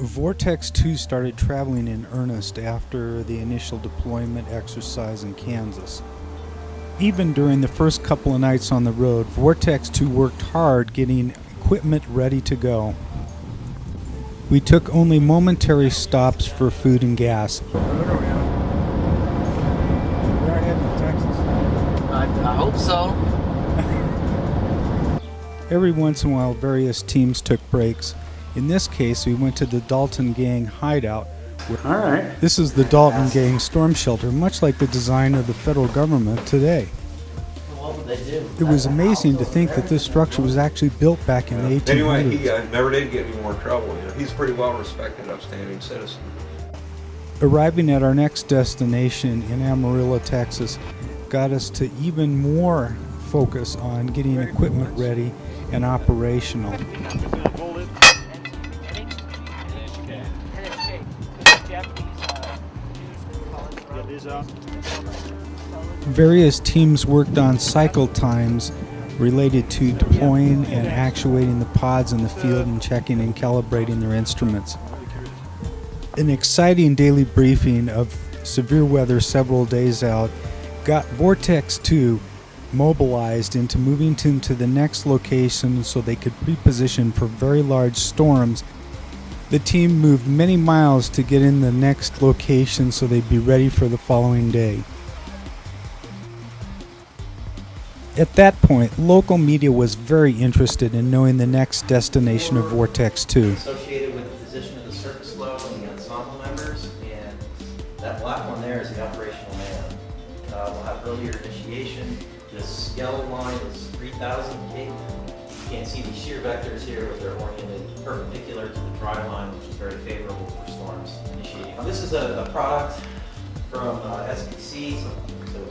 Vortex 2 started traveling in earnest after the initial deployment exercise in Kansas. Even during the first couple of nights on the road, Vortex 2 worked hard getting equipment ready to go. We took only momentary stops for food and gas. We are heading to Texas. I hope so. Every once in a while, various teams took breaks. In this case, we went to the Dalton Gang hideout. All right. This is the Dalton Gang storm shelter, much like the design of the federal government today. What would they do? It was amazing to think that this structure was actually built back in the 1800s. Anyway, he never did get any more trouble. You know, he's a pretty well-respected, upstanding citizen. Arriving at our next destination in Amarillo, Texas, got us to even more focus on getting equipment ready and operational. Various teams worked on cycle times related to deploying and actuating the pods in the field and checking and calibrating their instruments. An exciting daily briefing of severe weather several days out got Vortex 2 mobilized into moving to the next location so they could pre-position for very large storms. The team moved many miles to get in the next location so they'd be ready for the following day. At that point, local media was very interested in knowing the next destination of Vortex 2. Associated with the position of the surface low and the ensemble members, and that black one there is the operational man. We'll have earlier initiation. This yellow line is 3,000 feet. You can't see these shear vectors here, but they're oriented perpendicular to the dry line, which is very favorable for storms initiating. This is a product from SPC, so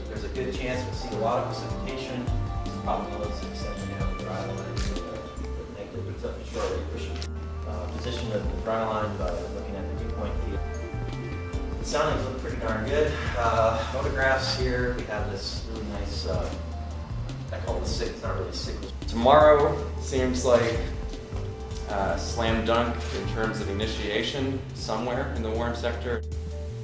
there's a good chance we'll see a lot of precipitation. It's probably one of those extending out the dry line, so negative but tough and short pushing. Position of the dry line by looking at the dew point field. The soundings look pretty darn good. Photographs here, we have this really nice, I call it sick, it's not really sick. Tomorrow seems like slam dunk in terms of initiation somewhere in the warm sector.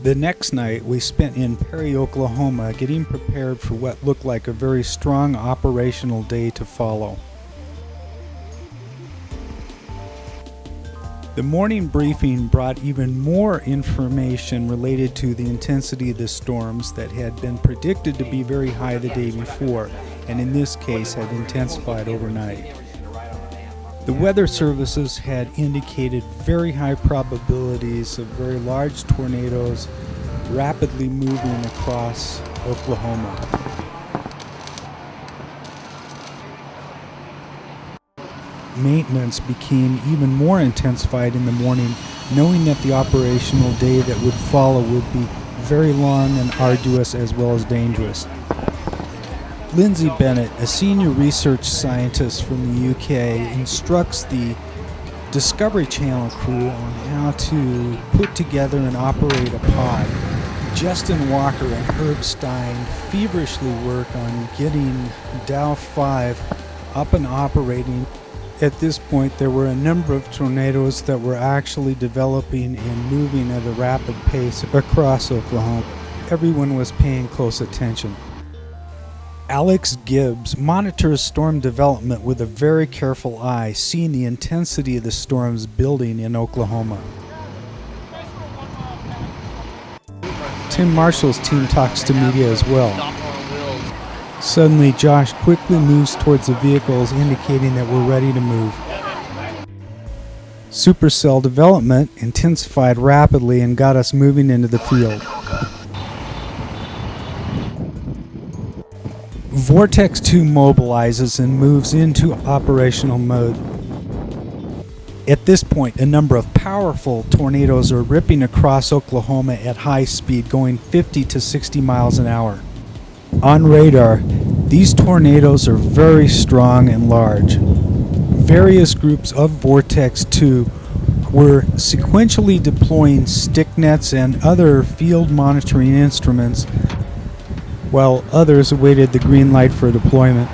The next night we spent in Perry, Oklahoma, getting prepared for what looked like a very strong operational day to follow. The morning briefing brought even more information related to the intensity of the storms that had been predicted to be very high the day before, and in this case had intensified overnight. The weather services had indicated very high probabilities of very large tornadoes rapidly moving across Oklahoma. Maintenance became even more intensified in the morning, knowing that the operational day that would follow would be very long and arduous as well as dangerous. Lindsay Bennett, a senior research scientist from the UK, instructs the Discovery Channel crew on how to put together and operate a pod. Justin Walker and Herb Stein feverishly work on getting Dow 5 up and operating. At this point, there were a number of tornadoes that were actually developing and moving at a rapid pace across Oklahoma. Everyone was paying close attention. Alex Gibbs monitors storm development with a very careful eye, seeing the intensity of the storms building in Oklahoma. Tim Marshall's team talks to media as well. Suddenly, Josh quickly moves towards the vehicles, indicating that we're ready to move. Supercell development intensified rapidly and got us moving into the field. Vortex 2 mobilizes and moves into operational mode. At this point, a number of powerful tornadoes are ripping across Oklahoma at high speed, going 50 to 60 miles an hour. On radar, these tornadoes are very strong and large. Various groups of Vortex 2 were sequentially deploying stick nets and other field monitoring instruments, while others awaited the green light for deployment.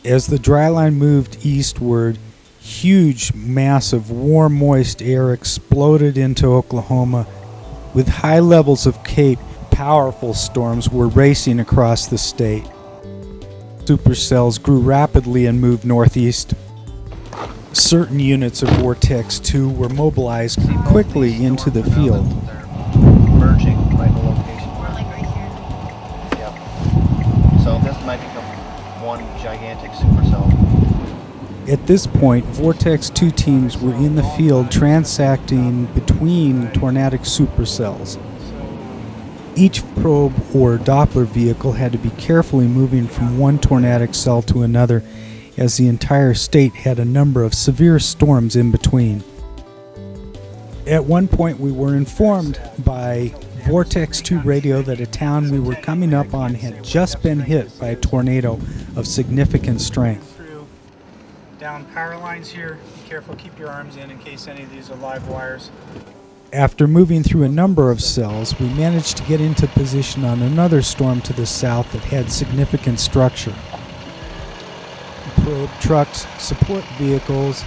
As the dry line moved eastward, huge mass of warm, moist air exploded into Oklahoma. With high levels of CAPE, powerful storms were racing across the state. Supercells grew rapidly and moved northeast. Certain units of Vortex 2 were mobilized quickly into the field. Merging right in the location. Like right here. Yep. So this might become one gigantic supercell. At this point, Vortex 2 teams were in the field transacting between tornadic supercells. Each probe or Doppler vehicle had to be carefully moving from one tornadic cell to another, as the entire state had a number of severe storms in between. At one point, we were informed by Vortex 2 radio that a town we were coming up on had just been hit by a tornado of significant strength. Down power lines here. Be careful, keep your arms in case any of these are live wires. After moving through a number of cells, we managed to get into position on another storm to the south that had significant structure. Probe trucks, support vehicles,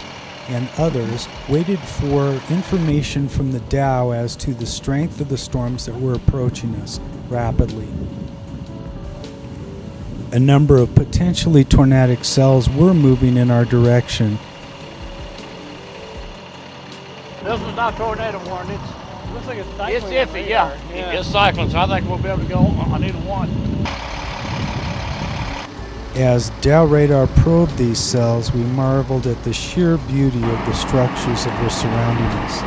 and others waited for information from the Dow as to the strength of the storms that were approaching us rapidly. A number of potentially tornadic cells were moving in our direction. This is not tornado warning. It looks like it's cycling. It's iffy, yeah. It's cycling, so I think we'll be able to go on either one. As Dow radar probed these cells, we marveled at the sheer beauty of the structures that were surrounding us.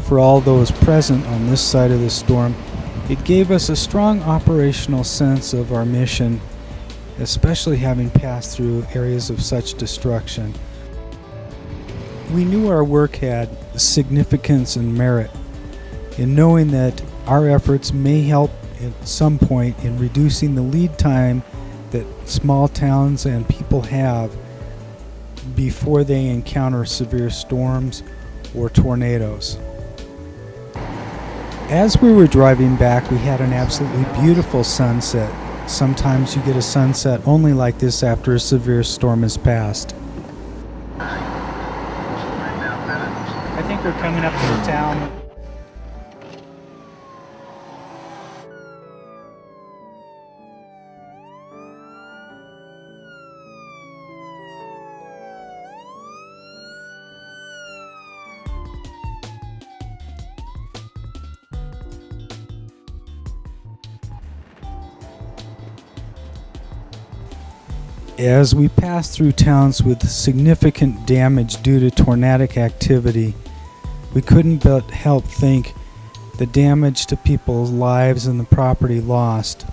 For all those present on this side of the storm, it gave us a strong operational sense of our mission, especially having passed through areas of such destruction. We knew our work had significance and merit in knowing that our efforts may help at some point in reducing the lead time that small towns and people have before they encounter severe storms or tornadoes. As we were driving back, we had an absolutely beautiful sunset. Sometimes you get a sunset only like this after a severe storm has passed. I think they're coming up to the town. As we passed through towns with significant damage due to tornadic activity, we couldn't but help think the damage to people's lives and the property lost.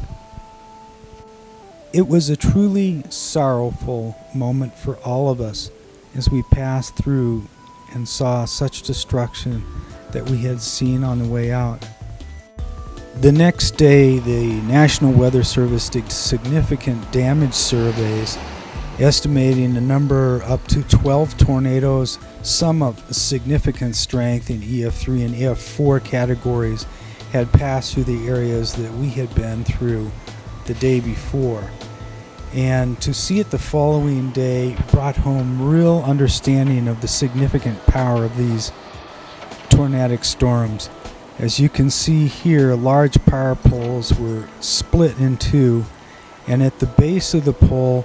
It was a truly sorrowful moment for all of us as we passed through and saw such destruction that we had seen on the way out. The next day, the National Weather Service did significant damage surveys, estimating a number up to 12 tornadoes, some of significant strength in EF3 and EF4 categories, had passed through the areas that we had been through the day before. And to see it the following day brought home real understanding of the significant power of these tornadic storms. As you can see here, large power poles were split in two, and at the base of the pole,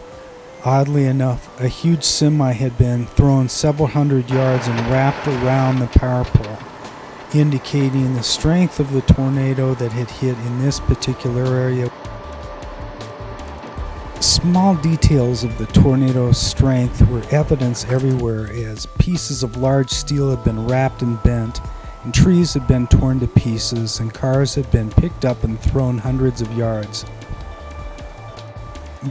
oddly enough, a huge semi had been thrown several hundred yards and wrapped around the power pole, indicating the strength of the tornado that had hit in this particular area. Small details of the tornado's strength were evidence everywhere, as pieces of large steel had been wrapped and bent, and trees had been torn to pieces, and cars had been picked up and thrown hundreds of yards.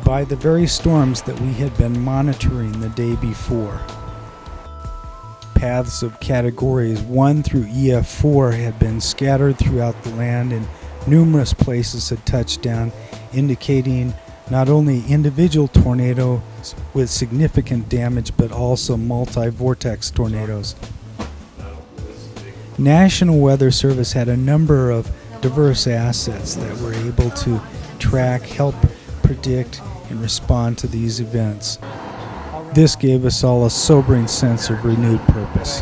By the very storms that we had been monitoring the day before. Paths of categories 1 through EF4 had been scattered throughout the land, and numerous places had touched down, indicating not only individual tornadoes with significant damage, but also multi-vortex tornadoes. National Weather Service had a number of diverse assets that were able to track, help predict, and respond to these events. This gave us all a sobering sense of renewed purpose.